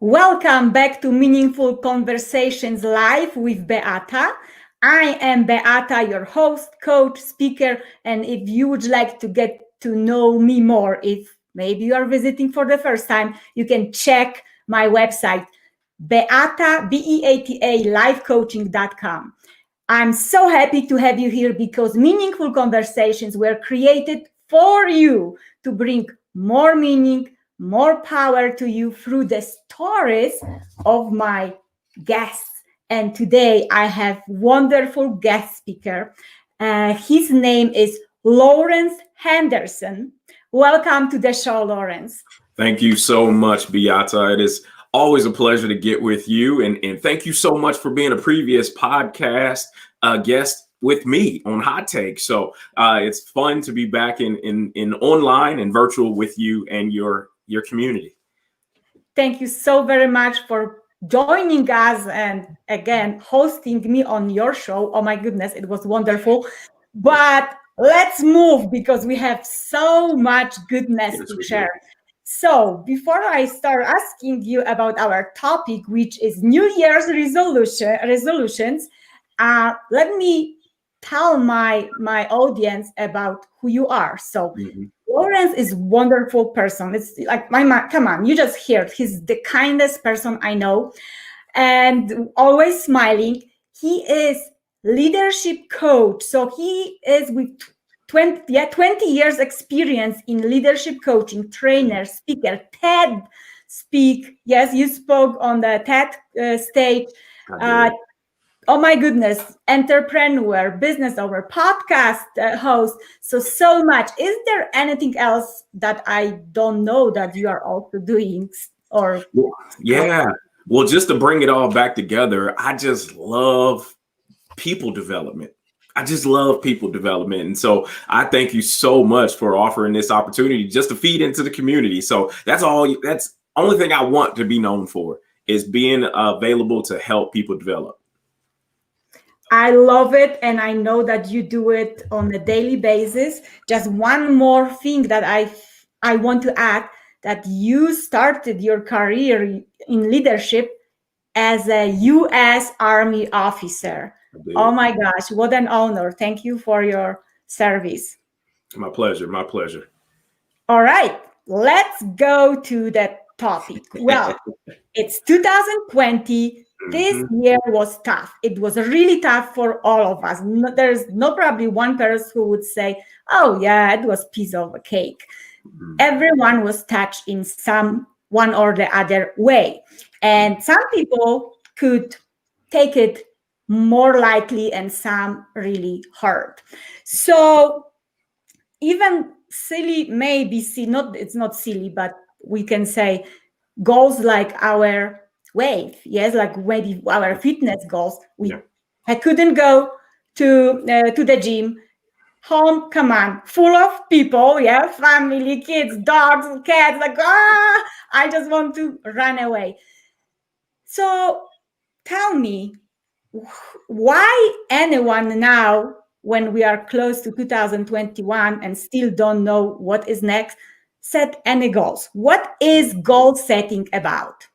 Welcome back to Meaningful Conversations Live with Beata. I am Beata, your host, coach, speaker, and if you would like to get to know me more, if maybe you are visiting for the first time, you can check my website, Beata, B-E-A-T-A, livecoaching.com. I'm so happy to have you here because meaningful conversations were created for you to bring more meaning, more power to you through the stories of my guests. And today I have wonderful guest speaker. His name is Lawrence Henderson. Welcome to the show, Lawrence. Thank you so much, Beata. It is always a pleasure to get with you. And thank you so much for being a previous podcast guest with me on Hot Take. So it's fun to be back in online and virtual with you and your community. Thank you so very much for joining us and again hosting me on your show. Oh my goodness, it was wonderful. But let's move because we have so much goodness to share. So before I start asking you about our topic, which is New Year's resolutions, let me tell my audience about who you are. So Lawrence is a wonderful person. It's like my mom, come on, you just heard. He's the kindest person I know and always smiling. He is leadership coach. So he is with 20 years experience in leadership coaching, trainer, speaker, TED speak. Yes, you spoke on the TED stage. Oh my goodness, entrepreneur, business owner, podcast host. So much. Is there anything else that I don't know that you are also doing? Or yeah. Well, just to bring it all back together, I just love people development. I just love people development. And so I thank you so much for offering this opportunity just to feed into the community. So that's only thing I want to be known for is being available to help people develop. I love it. And I know that you do it on a daily basis. Just one more thing that I want to add, that you started your career in leadership as a U.S. Army officer. Oh my gosh, what an honor. Thank you for your service. My pleasure. My pleasure. All right, let's go to the topic. Well, it's 2020. This year was tough. It was really tough for all of us. There's no probably one person who would say, oh yeah, it was a piece of a cake. Everyone was touched in some one or the other way. And some people could take it more lightly and some really hard. So even silly, maybe it's not silly, but we can say goals like our weight, yes, like maybe our fitness goals. I couldn't go to the gym. Home, come on, full of people, yeah, family, kids, dogs, cats, like, I just want to run away. So tell me, why anyone now, when we are close to 2021 and still don't know what is next, set any goals? What is goal setting about?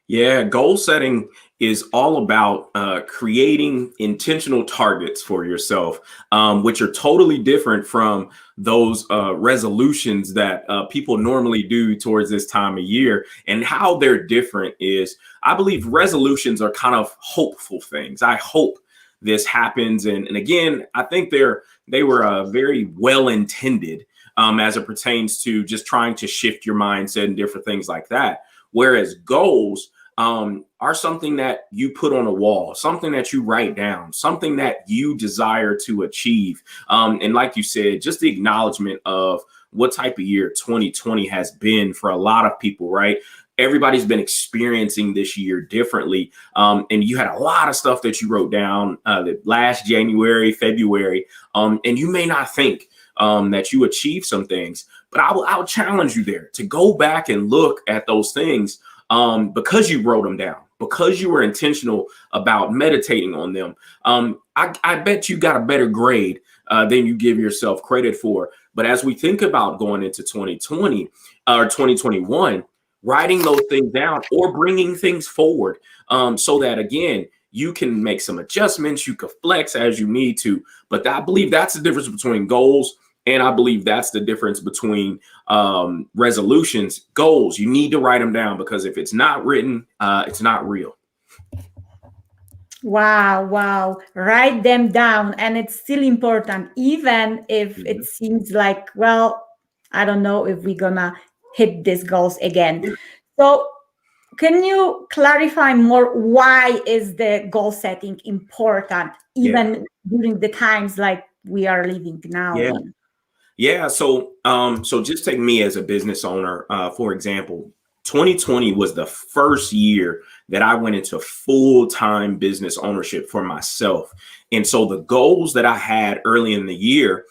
Yeah, goal setting is all about creating intentional targets for yourself, which are totally different from those resolutions that people normally do towards this time of year. And how they're different is, I believe resolutions are kind of hopeful things. I hope this happens. And again, I think they were very well intended as it pertains to just trying to shift your mindset and different things like that. Whereas goals are something that you put on a wall, something that you write down, something that you desire to achieve. And like you said, just the acknowledgement of what type of year 2020 has been for a lot of people, right? Everybody's been experiencing this year differently. And you had a lot of stuff that you wrote down last January, February, and you may not think that you achieved some things, but I would challenge you there to go back and look at those things because you wrote them down, because you were intentional about meditating on them. I bet you got a better grade than you give yourself credit for. But as we think about going into 2020 or 2021, writing those things down or bringing things forward, so that, again, you can make some adjustments, you can flex as you need to. But I believe that's the difference between goals, and I believe that's the difference between resolutions. Goals, you need to write them down, because if it's not written, it's not real. Wow, wow. Write them down. And it's still important, even if it seems like, well, I don't know if we're gonna hit these goals again. So can you clarify more, why is the goal setting important, even during the times like we are living now in? Yeah. So just take me as a business owner, for example. 2020 was the first year that I went into full-time business ownership for myself. And so the goals that I had early in the year,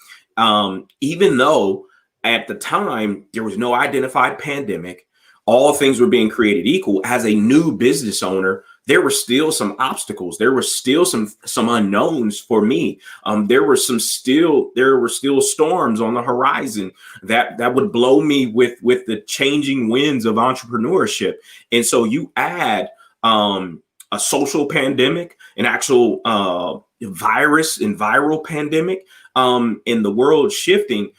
even though at the time there was no identified pandemic, all things were being created equal, as a new business owner, there were still some obstacles. There were still some unknowns for me. There were still storms on the horizon that would blow me with the changing winds of entrepreneurship. And so you add a social pandemic, an actual virus and viral pandemic, in the world shifting.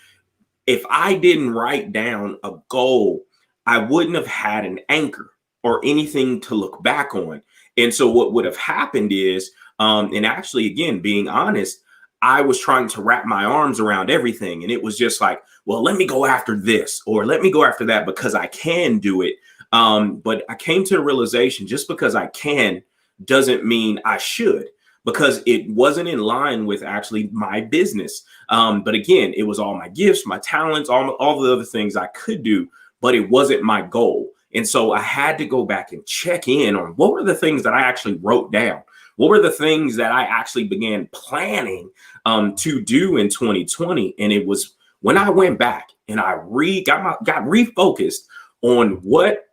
If I didn't write down a goal, I wouldn't have had an anchor or anything to look back on. And so what would have happened is, and actually, again, being honest, I was trying to wrap my arms around everything. And it was just like, well, let me go after this, or let me go after that, because I can do it. But I came to the realization, just because I can doesn't mean I should, because it wasn't in line with actually my business. But again, it was all my gifts, my talents, all the other things I could do, but it wasn't my goal. And so I had to go back and check in on what were the things that I actually wrote down. What were the things that I actually began planning to do in 2020? And it was when I went back and I got refocused on what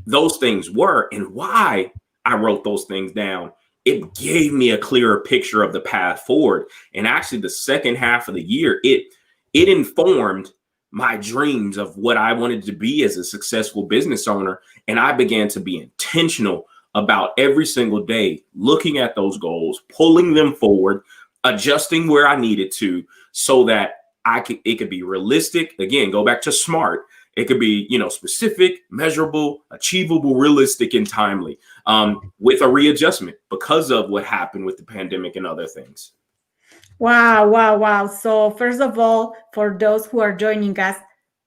those things were and why I wrote those things down. It gave me a clearer picture of the path forward. And actually, the second half of the year, it informed my dreams of what I wanted to be as a successful business owner. And I began to be intentional about every single day, looking at those goals, pulling them forward, adjusting where I needed to, so that it could be realistic. Again, go back to SMART. It could be, specific, measurable, achievable, realistic, and timely, with a readjustment because of what happened with the pandemic and other things. Wow, wow, wow. So first of all, for those who are joining us,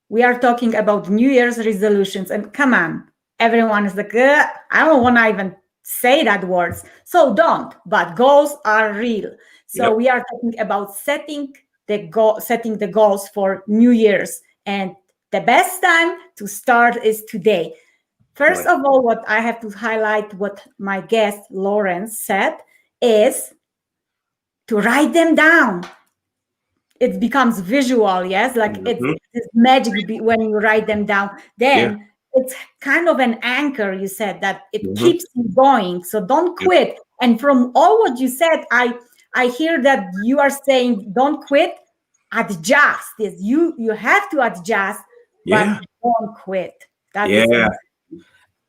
we are talking about New Year's resolutions. And come on, everyone is like, I don't want to even say that words. So don't, but goals are real. So we are talking about setting the goals for New Year's. And the best time to start is today. First of all, what I have to highlight, what my guest Lawrence said, is to write them down. It becomes visual, yes? Like it's magic when you write them down. Then it's kind of an anchor, you said, that it keeps you going. So don't quit. And from all what you said, I hear that you are saying don't quit, adjust. You have to adjust, but don't quit. That is amazing.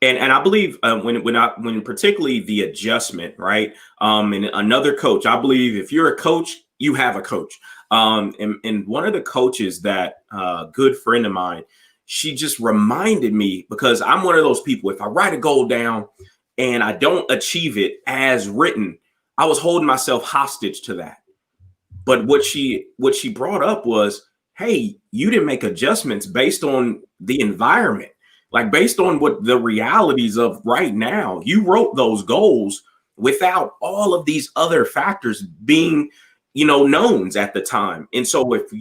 And I believe when particularly the adjustment, right? And another coach, I believe if you're a coach, you have a coach. And one of the coaches that good friend of mine, she just reminded me, because I'm one of those people, if I write a goal down and I don't achieve it as written, I was holding myself hostage to that. But what she brought up was, hey, you didn't make adjustments based on the environment. Like based on what the realities of right now, you wrote those goals without all of these other factors being, knowns at the time. And so if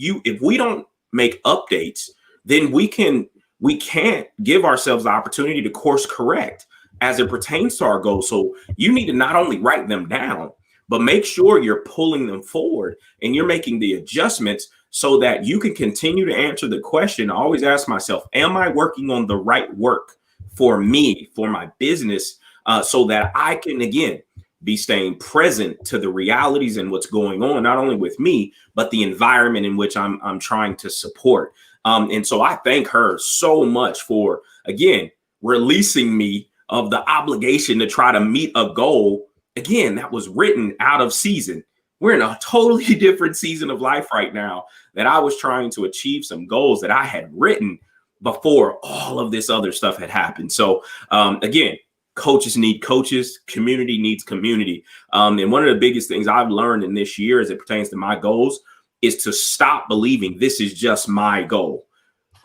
we don't make updates, then we can't give ourselves the opportunity to course correct as it pertains to our goals. So you need to not only write them down, but make sure you're pulling them forward and you're making the adjustments so that you can continue to answer the question. I always ask myself, am I working on the right work for me, for my business, so that I can, again, be staying present to the realities and what's going on, not only with me, but the environment in which I'm trying to support. And so I thank her so much for, again, releasing me of the obligation to try to meet a goal, again, that was written out of season. We're in a totally different season of life right now, that I was trying to achieve some goals that I had written before all of this other stuff had happened. So again, coaches need coaches, community needs community. And one of the biggest things I've learned in this year as it pertains to my goals is to stop believing this is just my goal.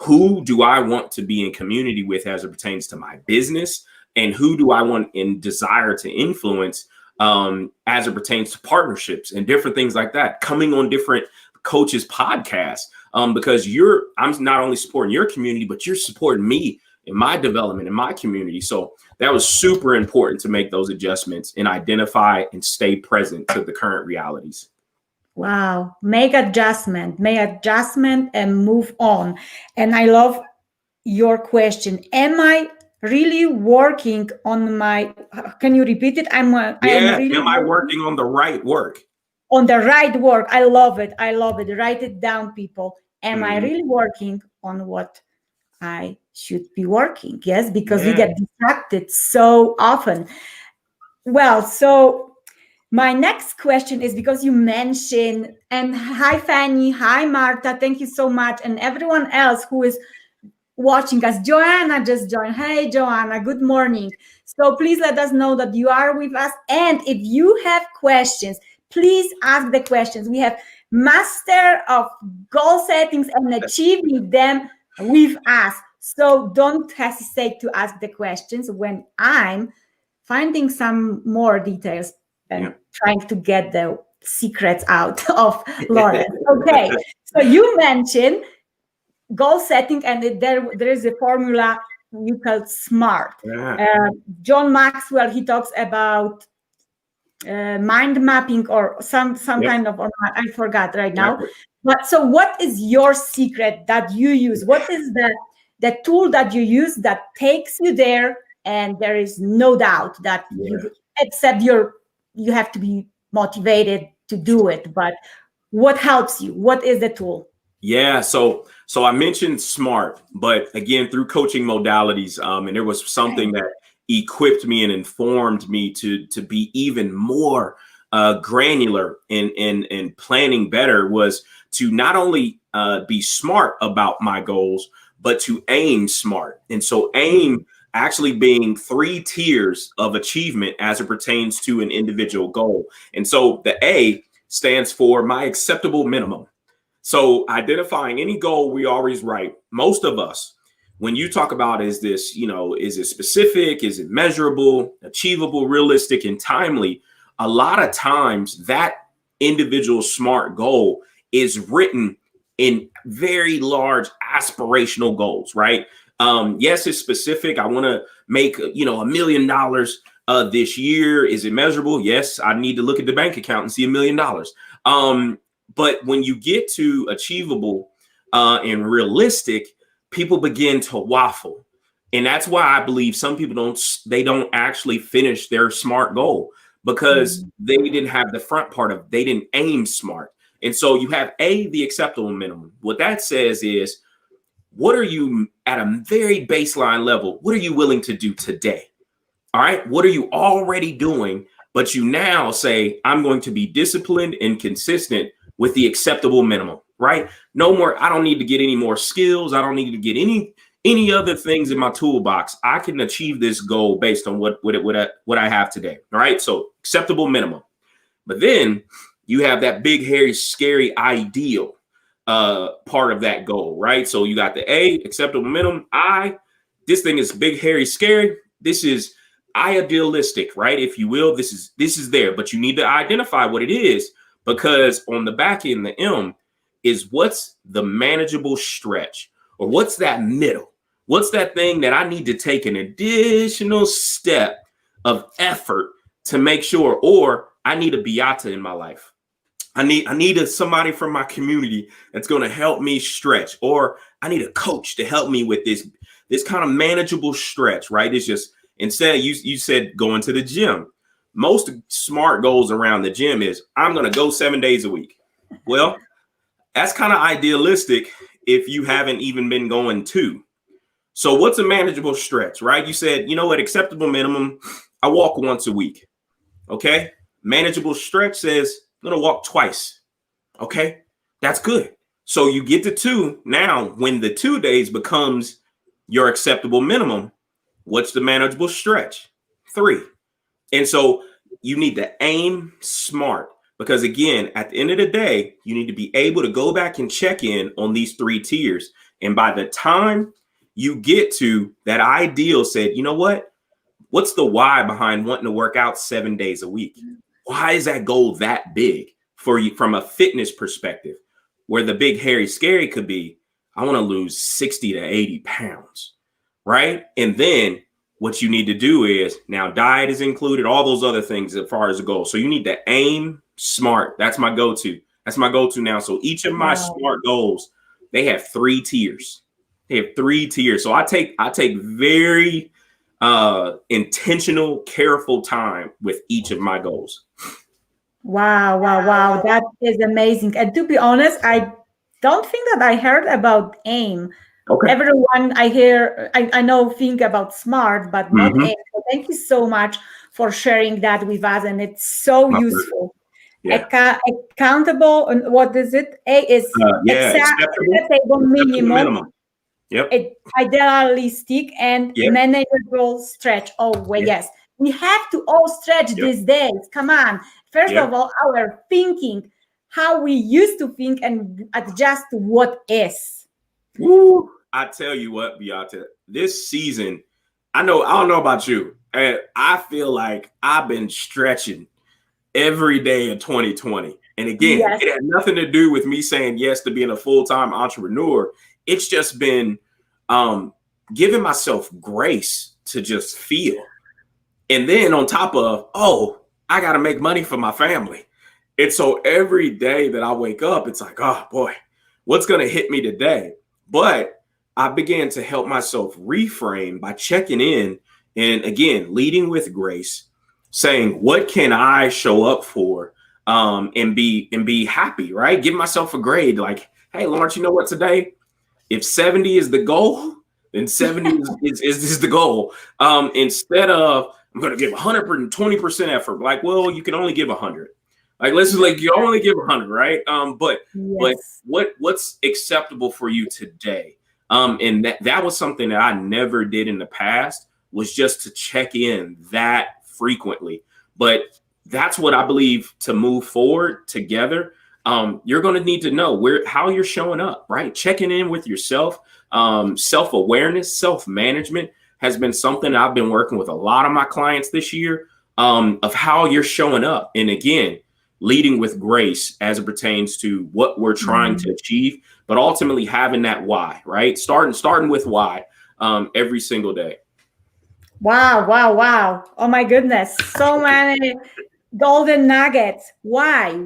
Who do I want to be in community with as it pertains to my business? And who do I want and desire to influence as it pertains to partnerships and different things like that? Coming on different coaches' podcasts, because I'm not only supporting your community, but you're supporting me in my development in my community. So that was super important to make those adjustments and identify and stay present to the current realities. Wow. Make adjustment and move on. And I love your question. Am I really working on can you repeat it? Am I working on the right work? On the right work. I love it. Write it down, people. Am I really working on what I should be working? Yes, because we get distracted so often. Well, so my next question is, because you mentioned, and hi, Fanny, hi, Marta, thank you so much. And everyone else who is watching us. Joanna just joined. Hey, Joanna, good morning. So please let us know that you are with us. And if you have questions, please ask the questions. We have master of goal settings and achieving them with us. So don't hesitate to ask the questions when I'm finding some more details and trying to get the secrets out of Lawrence. Okay, so you mentioned goal setting, and there is a formula you call SMART. John Maxwell, he talks about mind mapping or some kind of, I forgot right now. But so what is your secret that you use? What is the tool that you use that takes you there, and there is no doubt that except you have to be motivated to do it, but what helps you? What is the tool? Yeah, so I mentioned SMART, but again, through coaching modalities, and there was something that equipped me and informed me to be even more granular in planning better, was to not only be smart about my goals, but to aim smart. And so aim actually being 3 tiers of achievement as it pertains to an individual goal. And so the A stands for my acceptable minimum. So identifying any goal, we always write, most of us, when you talk about, is this, is it specific? Is it measurable, achievable, realistic, and timely? A lot of times that individual SMART goal is written in very large aspirational goals, right? Yes, it's specific. I want to make, $1 million this year. Is it measurable? Yes, I need to look at the bank account and see $1 million. But when you get to achievable and realistic, people begin to waffle. And that's why I believe some people don't actually finish their SMART goal, because they didn't have the front part of, they didn't aim smart. And so you have the acceptable minimum. What that says is, what are you at a very baseline level? What are you willing to do today? All right. What are you already doing? But you now say, I'm going to be disciplined and consistent with the acceptable minimum, right? No more. I don't need to get any more skills. I don't need to get any other things in my toolbox. I can achieve this goal based on what I have today. All right. So acceptable minimum. But then you have that big, hairy, scary ideal part of that goal, right? So you got the A, acceptable minimum. This thing is big, hairy, scary. This is idealistic, right? If you will, this is there, but you need to identify what it is, because on the back end, the M is what's the manageable stretch, or what's that middle? What's that thing that I need to take an additional step of effort to make sure, or I need a Beata in my life. I need somebody from my community that's going to help me stretch, or I need a coach to help me with this kind of manageable stretch, right? It's just, instead you said going to the gym. Most SMART goals around the gym is, I'm going to go 7 days a week. Well, that's kind of idealistic if you haven't even been going 2. So what's a manageable stretch, right? You said, you know what, acceptable minimum, I walk once a week. Okay. Manageable stretch says I'm going to walk twice. Okay. That's good. So you get to 2. Now, when the 2 days becomes your acceptable minimum, what's the manageable stretch? 3. And so you need to aim smart, because again, at the end of the day, you need to be able to go back and check in on these 3 tiers. And by the time you get to that ideal, said, you know what? What's the why behind wanting to work out 7 days a week? Why is that goal that big for you from a fitness perspective? Where the big, hairy, scary could be, I want to lose 60 to 80 pounds, right? And then what you need to do is, now diet is included, all those other things as far as a goal. So you need to aim smart. That's my go-to. That's my go-to now. So each of my SMART goals, they have 3 tiers. They have 3 tiers. So I take very intentional, careful time with each of my goals. Wow, wow, wow. That is amazing. And to be honest, I don't think that I heard about AIM. Okay. Everyone I know think about SMART, but not AIM. So thank you so much for sharing that with us. And it's so useful. Yeah. Accountable, and what is it? A is acceptable minimum. Yep. Idealistic and manageable stretch. Oh, well, yes. We have to all stretch these days. Come on. First of all, our thinking, how we used to think, and adjust to what is. Woo. I tell you what, Beata, this season, I don't know about you. I feel like I've been stretching every day in 2020. And again, it had nothing to do with me saying yes to being a full-time entrepreneur. It's just been giving myself grace to just feel. And then on top of, I got to make money for my family. And so every day that I wake up, it's like, oh boy, what's going to hit me today? But I began to help myself reframe by checking in and, again, leading with grace, saying, what can I show up for and be happy, right? Give myself a grade like, hey, Lawrence, you know what, today, if 70 is the goal, then 70 is the goal. Instead of, I'm going to give 120% effort. Like, well, you can only give 100. Like, you only give 100, right? But what's acceptable for you today? And that was something that I never did in the past, was just to check in that frequently. But that's what I believe to move forward together. You're going to need to know how you're showing up, right? Checking in with yourself, self-awareness, self-management has been something I've been working with a lot of my clients this year, of how you're showing up. And again, leading with grace as it pertains to what we're trying to achieve, but ultimately having that why, right? Starting with why every single day. Wow, wow, wow. Oh my goodness. So many golden nuggets. Why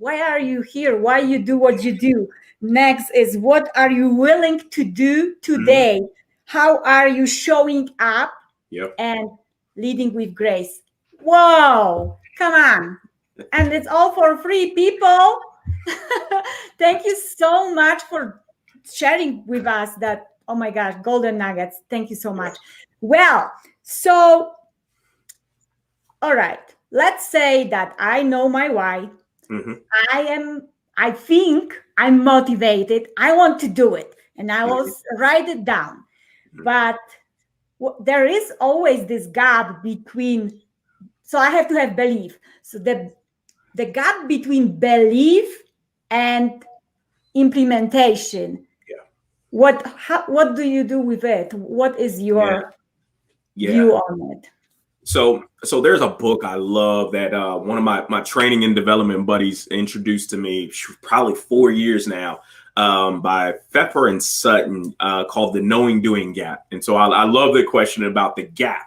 are you here? Why you do what you do? Next is, what are you willing to do today? How are you showing up? And leading with grace. Whoa, come on. And it's all for free, people. Thank you so much for sharing with us that, oh my gosh, golden nuggets. Thank you so much. Well, so, all right, let's say that I know my why. I think I'm motivated. I want to do it, and I will write it down. But there is always this gap between, so I have to have belief. So the gap between belief and implementation. What do you do with it? What is your view on it? So there's a book I love that one of my training and development buddies introduced to me probably 4 years now, by Pfeffer and Sutton, called The Knowing Doing Gap. And so I love the question about the gap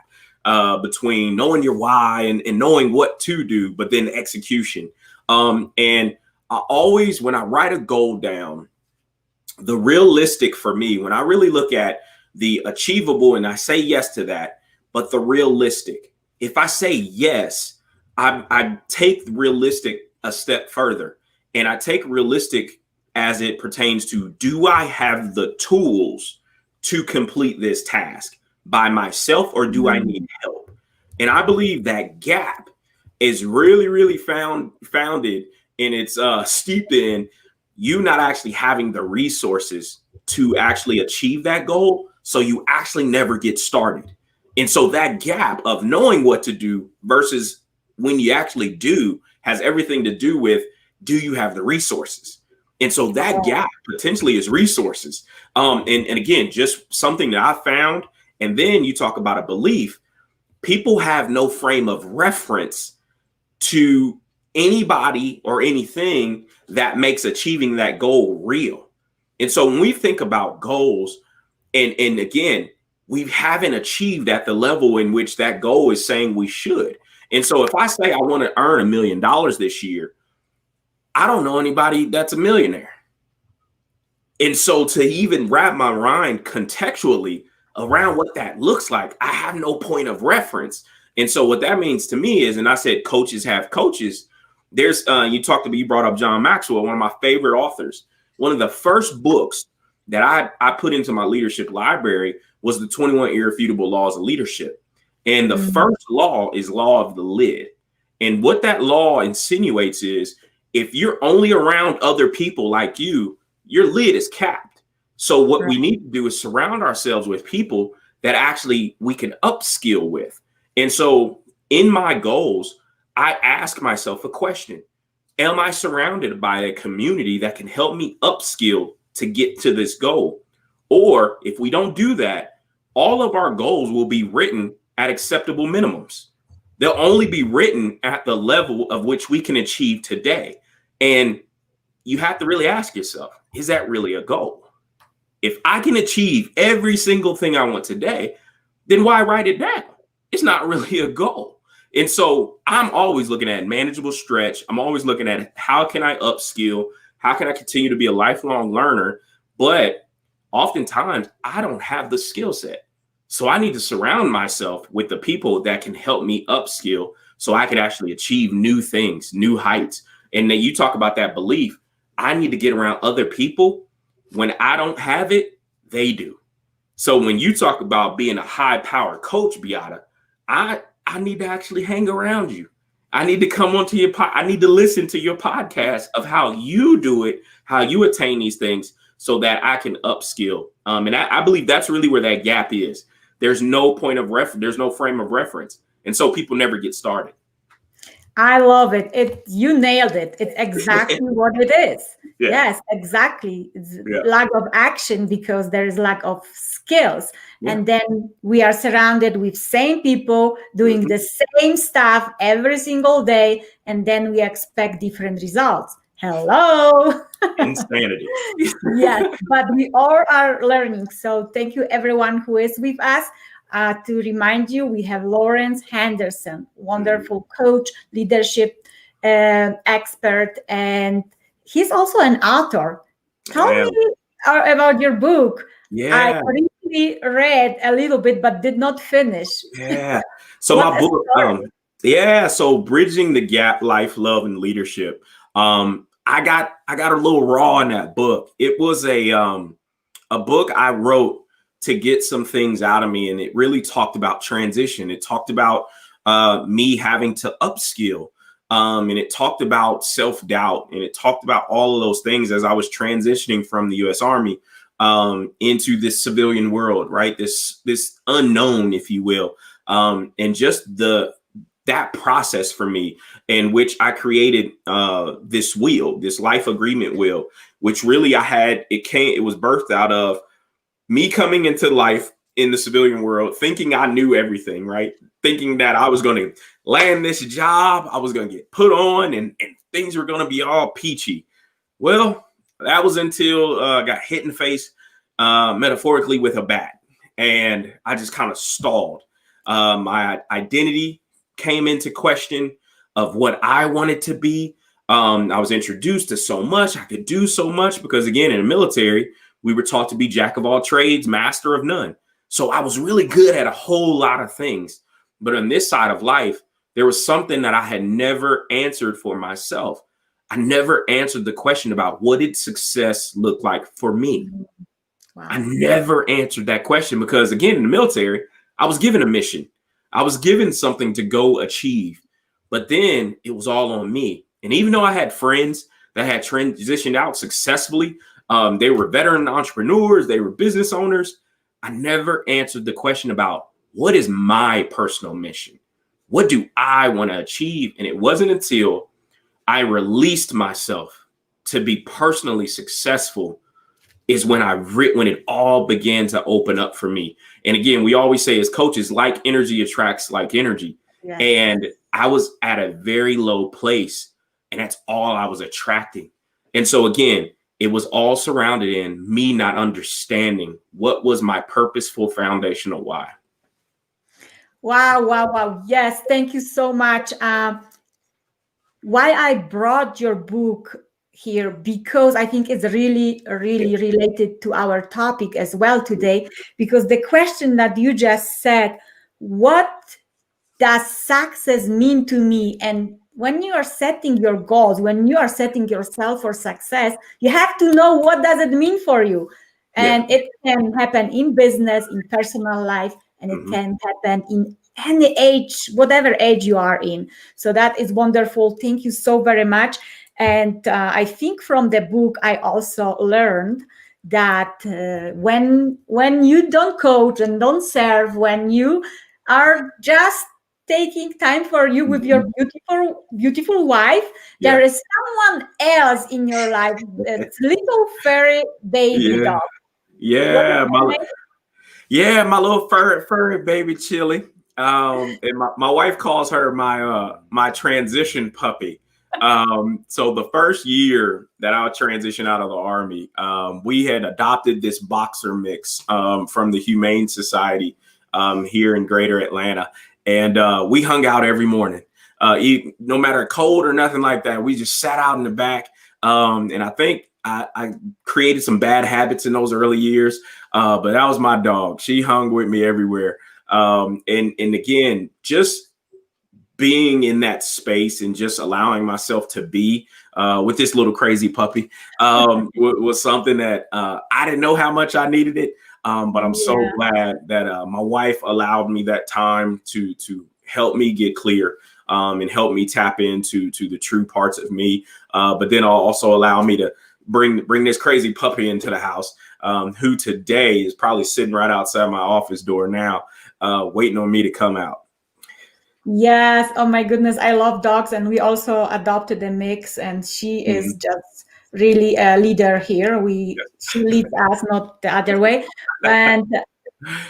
between knowing your why and knowing what to do, but then execution. And I always, when I write a goal down, the realistic for me, when I really look at the achievable and I say yes to that, but the realistic, if I say yes, I take realistic a step further, and I take realistic as it pertains to, do I have the tools to complete this task by myself, or do I need help? And I believe that gap is really, really founded, and it's steeped in you not actually having the resources to actually achieve that goal. So you actually never get started. And so that gap of knowing what to do versus when you actually do has everything to do with, do you have the resources? And so that gap potentially is resources. And again, just something that I found. And then you talk about a belief. People have no frame of reference to anybody or anything that makes achieving that goal real. And so when we think about goals, and again, we haven't achieved at the level in which that goal is saying we should. And so if I say I want to earn $1 million this year, I don't know anybody that's a millionaire. And so to even wrap my mind contextually around what that looks like, I have no point of reference. And so what that means to me is, and I said coaches have coaches. There's you brought up John Maxwell, one of my favorite authors. One of the first books that I put into my leadership library was the 21 Irrefutable Laws of Leadership. And the first law is law of the lid. And what that law insinuates is, if you're only around other people like you, your lid is capped. So what we need to do is surround ourselves with people that actually we can upskill with. And so in my goals, I ask myself a question. Am I surrounded by a community that can help me upskill to get to this goal? Or if we don't do that, all of our goals will be written at acceptable minimums. They'll only be written at the level of which we can achieve today. And you have to really ask yourself, is that really a goal? If I can achieve every single thing I want today, then why write it down? It's not really a goal. And so I'm always looking at manageable stretch. I'm always looking at how can I upskill? How can I continue to be a lifelong learner? But oftentimes I don't have the skill set. So I need to surround myself with the people that can help me upskill so I can actually achieve new things, new heights. And then you talk about that belief. I need to get around other people. When I don't have it, they do. So when you talk about being a high power coach, Beata, I need to actually hang around you. I need to come onto your I need to listen to your podcast of how you do it, how you attain these things so that I can upskill. And I believe that's really where that gap is. There's no point of reference. There's no frame of reference. And so people never get started. I love it. You nailed it. It's exactly what it is. Yeah. Yes, exactly. It's lack of action because there is lack of skills. Yeah. And then we are surrounded with same people doing the same stuff every single day. And then we expect different results. Hello. Insanity. Yes, but we all are learning. So thank you everyone who is with us. To remind you, we have Lawrence Henderson, wonderful coach, leadership expert, and he's also an author. Tell me about your book. Yeah. I recently read a little bit, but did not finish. Yeah. So my book, so Bridging the Gap, Life, Love, and Leadership. I got a little raw in that book. It was a book I wrote to get some things out of me. And it really talked about transition. It talked about me having to upskill. And it talked about self-doubt. And it talked about all of those things as I was transitioning from the U.S. Army into this civilian world, right? This unknown, if you will. And just that process for me, in which I created this wheel, this life agreement wheel, which really it was birthed out of me coming into life in the civilian world, thinking I knew everything, right? Thinking that I was going to land this job, I was going to get put on, and things were going to be all peachy. Well, that was until I got hit in the face, metaphorically, with a bat. And I just kind of stalled. My identity came into question of what I wanted to be. I was introduced to so much. I could do so much because, again, in the military, we were taught to be jack of all trades, master of none. So I was really good at a whole lot of things. But on this side of life, there was something that I had never answered for myself. I never answered the question about what did success look like for me. I Wow. never answered that question because, again, in the military, I was given a mission. I was given something to go achieve. But then it was all on me. And even though I had friends that had transitioned out successfully, they were veteran entrepreneurs, they were business owners. I never answered the question about what is my personal mission? What do I want to achieve? And it wasn't until I released myself to be personally successful is when when it all began to open up for me. And again, we always say as coaches, like energy attracts like energy. Yes. And I was at a very low place, and that's all I was attracting. And so again, it was all surrounded in me not understanding what was my purposeful foundational why. Wow, wow, wow. Yes, thank you so much. Why I brought your book here, because I think it's really, really related to our topic as well today, because the question that you just said, what does success mean to me? And when you are setting your goals, when you are setting yourself for success, you have to know what does it mean for you. Yeah. And it can happen in business, in personal life, and it can happen in any age, whatever age you are in. So that is wonderful. Thank you so very much. And I think from the book, I also learned that when you don't coach and don't serve, when you are just taking time for you with your beautiful wife, Yeah. there is someone else in your life, it's little furry baby Yeah. dog. What is Yeah. her name? Yeah, my little furry baby Chili. And my wife calls her my transition puppy. So the first year that I transitioned out of the Army, we had adopted this boxer mix from the Humane Society here in Greater Atlanta, and we hung out every morning. No matter cold or nothing like that, we just sat out in the back. And I think I created some bad habits in those early years. But that was my dog. She hung with me everywhere. And again, just being in that space and just allowing myself to be with this little crazy puppy was something that I didn't know how much I needed it. But I'm so glad that my wife allowed me that time to help me get clear and help me tap into the true parts of me. But then also allow me to bring this crazy puppy into the house, who today is probably sitting right outside my office door now, waiting on me to come out. Yes. Oh my goodness. I love dogs, and we also adopted a mix, and she is just really a leader here. She leads us, not the other way. And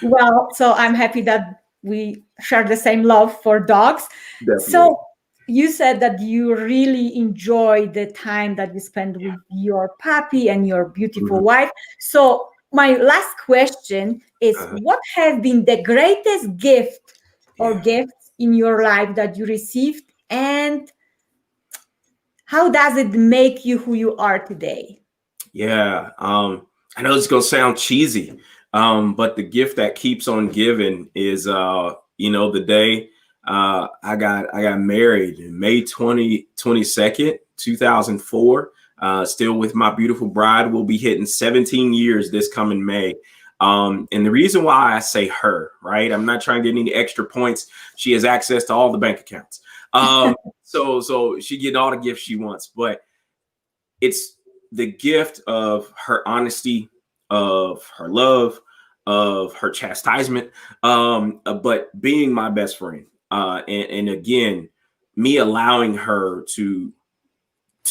well, so I'm happy that we share the same love for dogs. Definitely. So you said that you really enjoy the time that you spend with your puppy and your beautiful wife. So my last question is, what has been the greatest gift or gifts in your life that you received, and how does it make you who you are today? Yeah. I know it's gonna sound cheesy, but the gift that keeps on giving is the day I got married in May 22nd, 2004. Still with my beautiful bride. We'll be hitting 17 years this coming May. And the reason why I say her, right? I'm not trying to get any extra points. She has access to all the bank accounts. So she get all the gifts she wants, but it's the gift of her honesty, of her love, of her chastisement, but being my best friend. And again, me allowing her to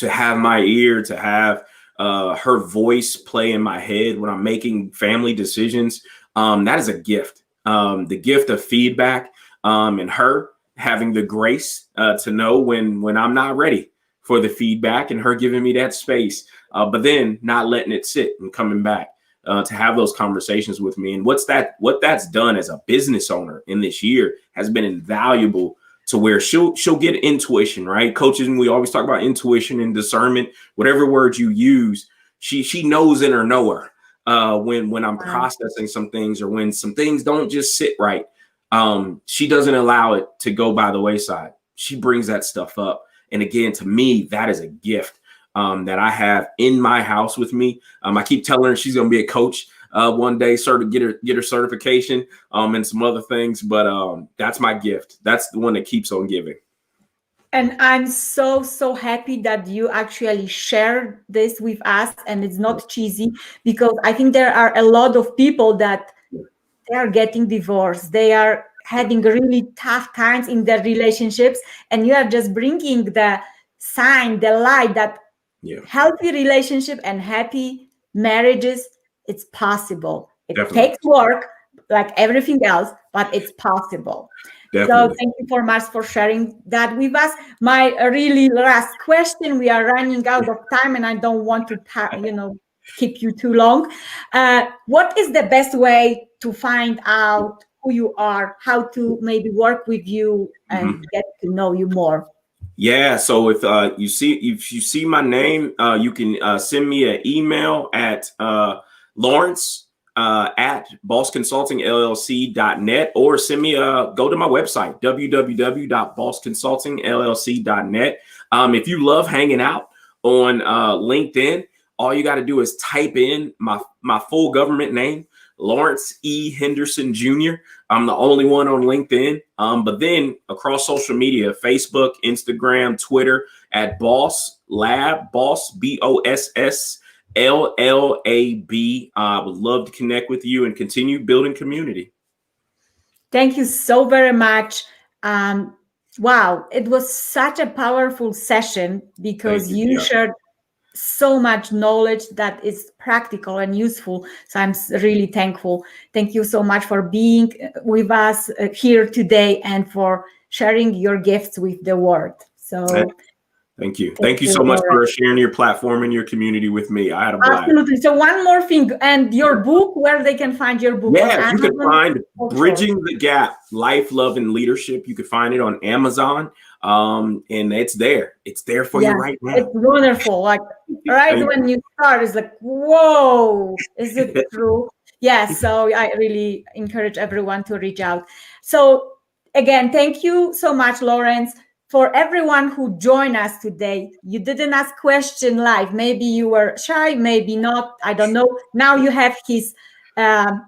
have my ear, to have her voice play in my head when I'm making family decisions. That is a gift. The gift of feedback, and her having the grace to know when I'm not ready for the feedback, and her giving me that space, but then not letting it sit and coming back to have those conversations with me. And what that's done as a business owner in this year has been invaluable, to where she'll get intuition, right? Coaches, and we always talk about intuition and discernment, whatever word you use, she knows in her knower when I'm processing some things, or when some things don't just sit right. She doesn't allow it to go by the wayside. She brings that stuff up. And again, to me, that is a gift that I have in my house with me. I keep telling her she's going to be a coach one day, get her certification and some other things. But that's my gift. That's the one that keeps on giving. And I'm so happy that you actually share this with us, and it's not cheesy, because I think there are a lot of people that they are getting divorced. They are having really tough times in their relationships, and you are just bringing the sign, the light that healthy relationship and happy marriages, it's possible. It takes work like everything else, but it's possible. Definitely. So thank you so much for sharing that with us. My really last question, we are running out of time and I don't want to keep you too long. What is the best way to find out who you are, how to maybe work with you and get to know you more? Yeah, so if you see my name, you can send me an email at Lawrence at bossconsultingllc.net, or send me go to my website, www.bossconsultingllc.net. If you love hanging out on LinkedIn, all you got to do is type in my full government name, Lawrence E. Henderson Jr. I'm the only one on LinkedIn. But then across social media, Facebook, Instagram, Twitter, at Boss Lab, Boss, BOSSLLAB. I would love to connect with you and continue building community. Thank you so very much. Wow, it was such a powerful session, because you shared so much knowledge that is practical and useful. So I'm really thankful. Thank you so much for being with us here today and for sharing your gifts with the world. So thank you. Thank you so much for sharing your platform and your community with me. I had a blast. Absolutely. So one more thing, and your book, where they can find your book? Yeah, you can find Bridging the Gap, Life, Love, and Leadership. You can find it on Amazon. And it's there. It's there for you right now. It's wonderful. Like when you start, it's like, whoa, is it true? Yes. So I really encourage everyone to reach out. So again, thank you so much, Lawrence. For everyone who joined us today, you didn't ask question live. Maybe you were shy, maybe not. I don't know. Now you have his,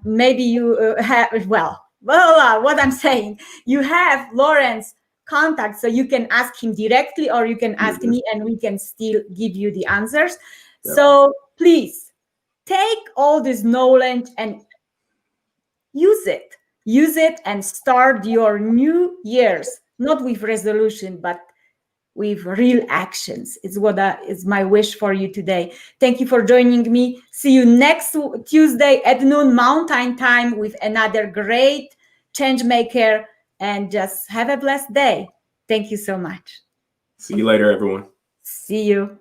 maybe you have, what I'm saying, you have Lawrence contact, so you can ask him directly, or you can ask me and we can still give you the answers. So please take all this knowledge and use it and start your new years, not with resolution, but with real actions. It's what is my wish for you today. Thank you for joining me. See you next Tuesday at noon Mountain Time with another great change maker. And just have a blessed day. Thank you so much. See you later, everyone. See you.